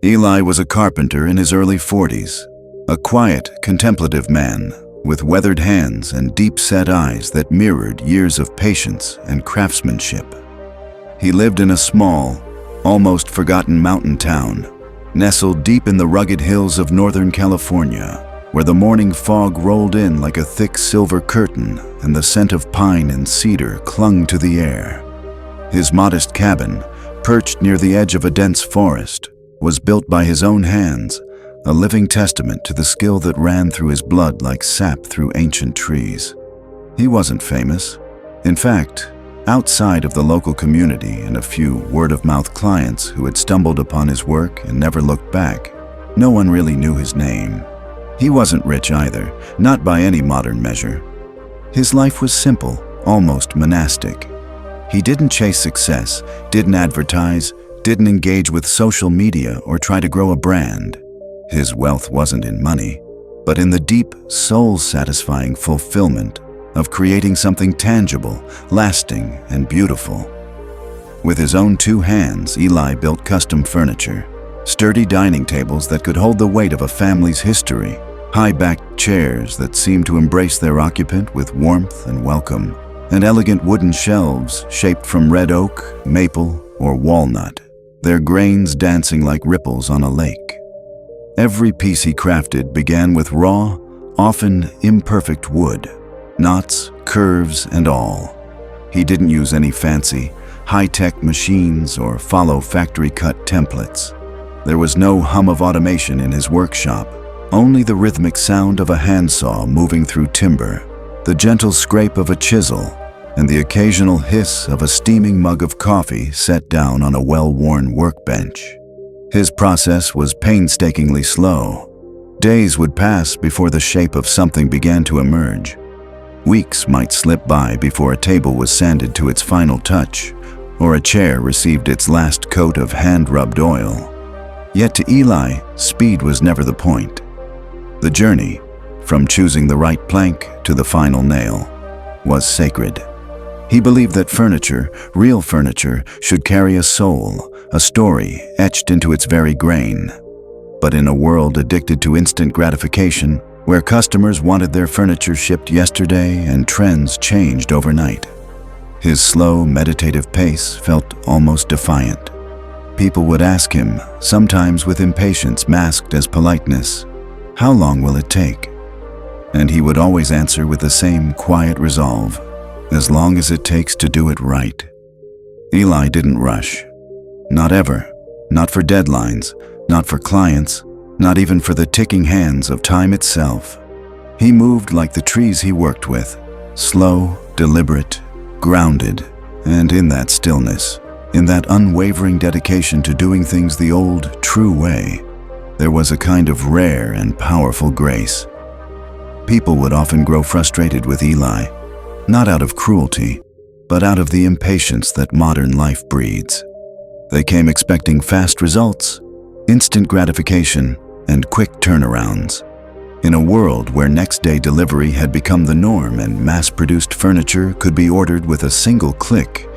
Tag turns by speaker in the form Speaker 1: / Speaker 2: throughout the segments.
Speaker 1: Eli was a carpenter in his early 40s, a quiet, contemplative man with weathered hands and deep-set eyes that mirrored years of patience and craftsmanship. He lived in a small, almost forgotten mountain town, nestled deep in the rugged hills of Northern California, where the morning fog rolled in like a thick silver curtain and the scent of pine and cedar clung to the air. His modest cabin, perched near the edge of a dense forest, was built by his own hands, a living testament to the skill that ran through his blood like sap through ancient trees. He wasn't famous. In fact, outside of the local community and a few word-of-mouth clients who had stumbled upon his work and never looked back, no one really knew his name. He wasn't rich either, not by any modern measure. His life was simple, almost monastic. He didn't chase success, didn't advertise, didn't engage with social media or try to grow a brand. His wealth wasn't in money, but in the deep, soul-satisfying fulfillment of creating something tangible, lasting, and beautiful. With his own two hands, Eli built custom furniture, sturdy dining tables that could hold the weight of a family's history, high-backed chairs that seemed to embrace their occupant with warmth and welcome, and elegant wooden shelves shaped from red oak, maple, or walnut, their grains dancing like ripples on a lake. Every piece he crafted began with raw, often imperfect wood, knots, curves, and all. He didn't use any fancy, high-tech machines or follow factory-cut templates. There was no hum of automation in his workshop, only the rhythmic sound of a handsaw moving through timber, the gentle scrape of a chisel, and the occasional hiss of a steaming mug of coffee set down on a well-worn workbench. His process was painstakingly slow. Days would pass before the shape of something began to emerge. Weeks might slip by before a table was sanded to its final touch, or a chair received its last coat of hand-rubbed oil. Yet to Eli, speed was never the point. The journey, from choosing the right plank to the final nail, was sacred. He believed that furniture, real furniture, should carry a soul, a story etched into its very grain. But in a world addicted to instant gratification, where customers wanted their furniture shipped yesterday and trends changed overnight, his slow, meditative pace felt almost defiant. People would ask him, sometimes with impatience masked as politeness, "How long will it take?" And he would always answer with the same quiet resolve, "As long as it takes to do it right." Eli didn't rush. Not ever. Not for deadlines, not for clients, not even for the ticking hands of time itself. He moved like the trees he worked with, slow, deliberate, grounded, and in that stillness, in that unwavering dedication to doing things the old, true way, there was a kind of rare and powerful grace. People would often grow frustrated with Eli, not out of cruelty, but out of the impatience that modern life breeds. They came expecting fast results, instant gratification, and quick turnarounds. In a world where next-day delivery had become the norm and mass-produced furniture could be ordered with a single click,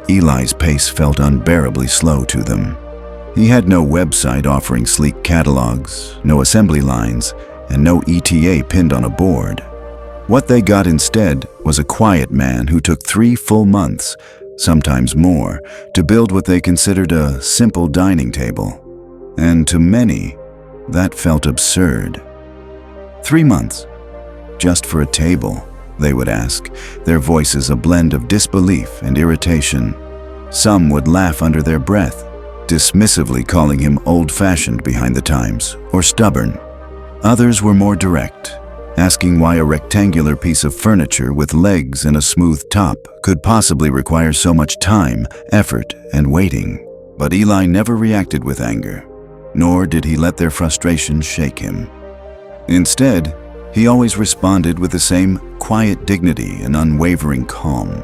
Speaker 1: Eli's pace felt unbearably slow to them. He had no website offering sleek catalogs, no assembly lines, and no ETA pinned on a board. What they got instead was a quiet man who took 3 full months, sometimes more, to build what they considered a simple dining table. And to many, that felt absurd. 3 months? Just for a table, they would ask, their voices a blend of disbelief and irritation. Some would laugh under their breath, dismissively calling him old-fashioned behind the times or stubborn. Others were more direct, asking why a rectangular piece of furniture with legs and a smooth top could possibly require so much time, effort, and waiting. But Eli never reacted with anger, nor did he let their frustration shake him. Instead, he always responded with the same quiet dignity and unwavering calm,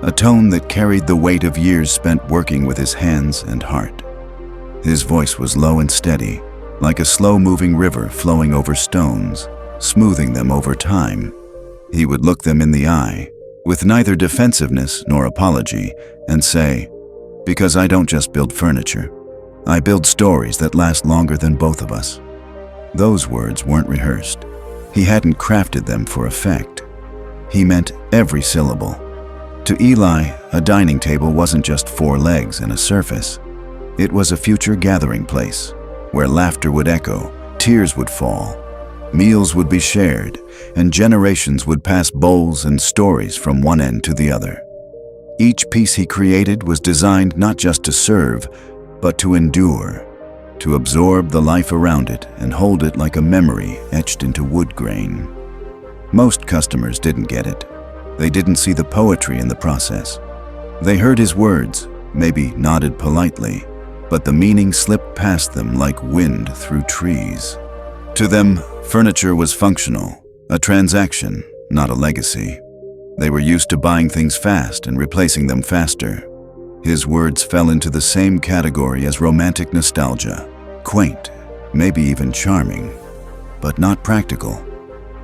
Speaker 1: a tone that carried the weight of years spent working with his hands and heart. His voice was low and steady, like a slow-moving river flowing over stones, smoothing them over time. He would look them in the eye, with neither defensiveness nor apology, and say, "Because I don't just build furniture. I build stories that last longer than both of us." Those words weren't rehearsed. He hadn't crafted them for effect. He meant every syllable. To Eli, a dining table wasn't just four legs and a surface. It was a future gathering place, where laughter would echo, tears would fall, meals would be shared, and generations would pass bowls and stories from one end to the other. Each piece he created was designed not just to serve, but to endure, to absorb the life around it and hold it like a memory etched into wood grain. Most customers didn't get it. They didn't see the poetry in the process. They heard his words, maybe nodded politely, but the meaning slipped past them like wind through trees. To them, furniture was functional, a transaction, not a legacy. They were used to buying things fast and replacing them faster. His words fell into the same category as romantic nostalgia, quaint, maybe even charming, but not practical.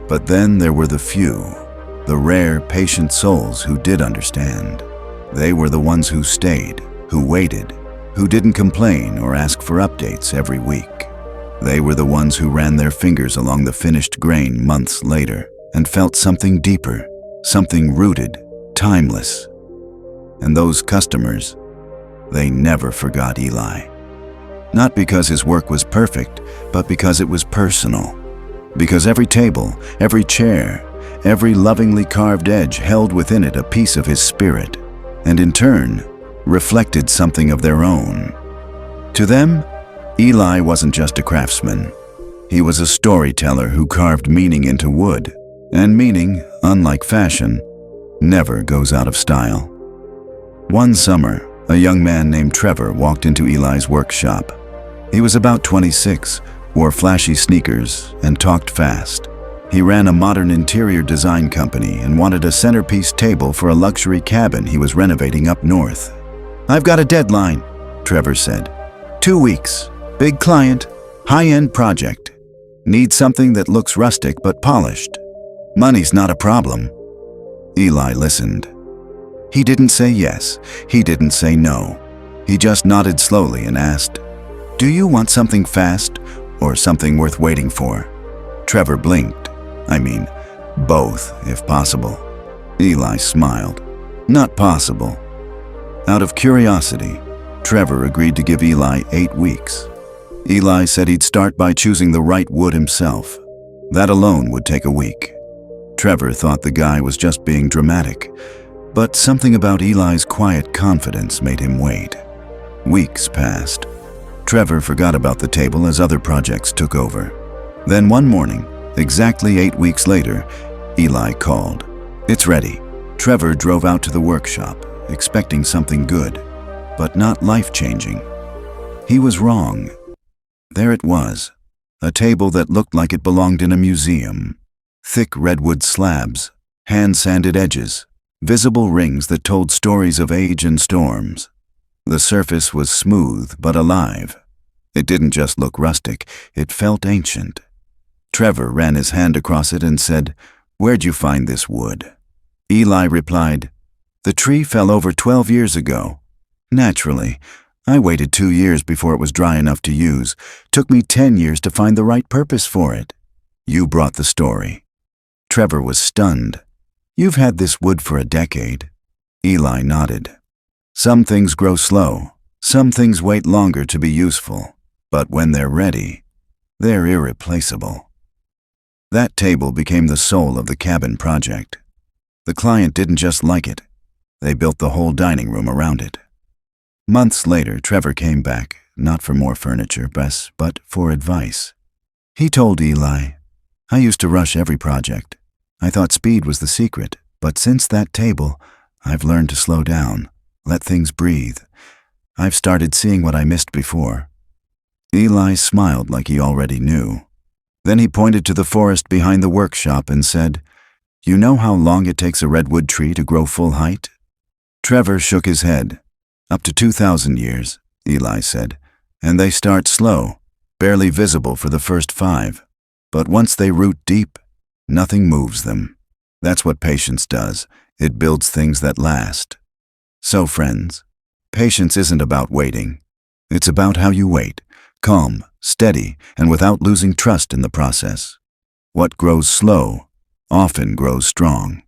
Speaker 1: But then there were the few, the rare, patient souls who did understand. They were the ones who stayed, who waited, who didn't complain or ask for updates every week. They were the ones who ran their fingers along the finished grain months later and felt something deeper, something rooted, timeless. And those customers, they never forgot Eli. Not because his work was perfect, but because it was personal. Because every table, every chair, every lovingly carved edge held within it a piece of his spirit, and in turn, reflected something of their own. To them, Eli wasn't just a craftsman. He was a storyteller who carved meaning into wood, and meaning, unlike fashion, never goes out of style. One summer, a young man named Trevor walked into Eli's workshop. He was about 26, wore flashy sneakers, and talked fast. He ran a modern interior design company and wanted a centerpiece table for a luxury cabin he was renovating up north. "I've got a deadline," Trevor said. 2 weeks, big client, high-end project. Need something that looks rustic but polished. Money's not a problem." Eli listened. He didn't say yes, he didn't say no. He just nodded slowly and asked, "Do you want something fast or something worth waiting for?" Trevor blinked. I mean, both, if possible. Eli smiled. Not possible. Out of curiosity, Trevor agreed to give Eli 8 weeks. Eli said he'd start by choosing the right wood himself. That alone would take a week. Trevor thought the guy was just being dramatic, but something about Eli's quiet confidence made him wait. Weeks passed. Trevor forgot about the table as other projects took over. Then one morning, exactly 8 weeks later, Eli called. "It's ready." Trevor drove out to the workshop, expecting something good, but not life-changing. He was wrong. There it was, a table that looked like it belonged in a museum. Thick redwood slabs, hand-sanded edges, visible rings that told stories of age and storms. The surface was smooth but alive. It didn't just look rustic, it felt ancient. Trevor ran his hand across it and said, "Where'd you find this wood?" Eli replied, "The tree fell over 12 years ago. Naturally, I waited 2 years before it was dry enough to use. Took me 10 years to find the right purpose for it. You brought the story." Trevor was stunned. "You've had this wood for a decade." Eli nodded. "Some things grow slow. Some things wait longer to be useful. But when they're ready, they're irreplaceable." That table became the soul of the cabin project. The client didn't just like it. They built the whole dining room around it. Months later, Trevor came back, not for more furniture, but for advice. He told Eli, "I used to rush every project. I thought speed was the secret, but since that table, I've learned to slow down, let things breathe. I've started seeing what I missed before." Eli smiled like he already knew. Then he pointed to the forest behind the workshop and said, "You know how long it takes a redwood tree to grow full height?" Trevor shook his head. "Up to 2,000 years, Eli said, "and they start slow, barely visible for the first 5. But once they root deep, nothing moves them. That's what patience does. It builds things that last." So friends, patience isn't about waiting. It's about how you wait, calm, steady, and without losing trust in the process. What grows slow often grows strong.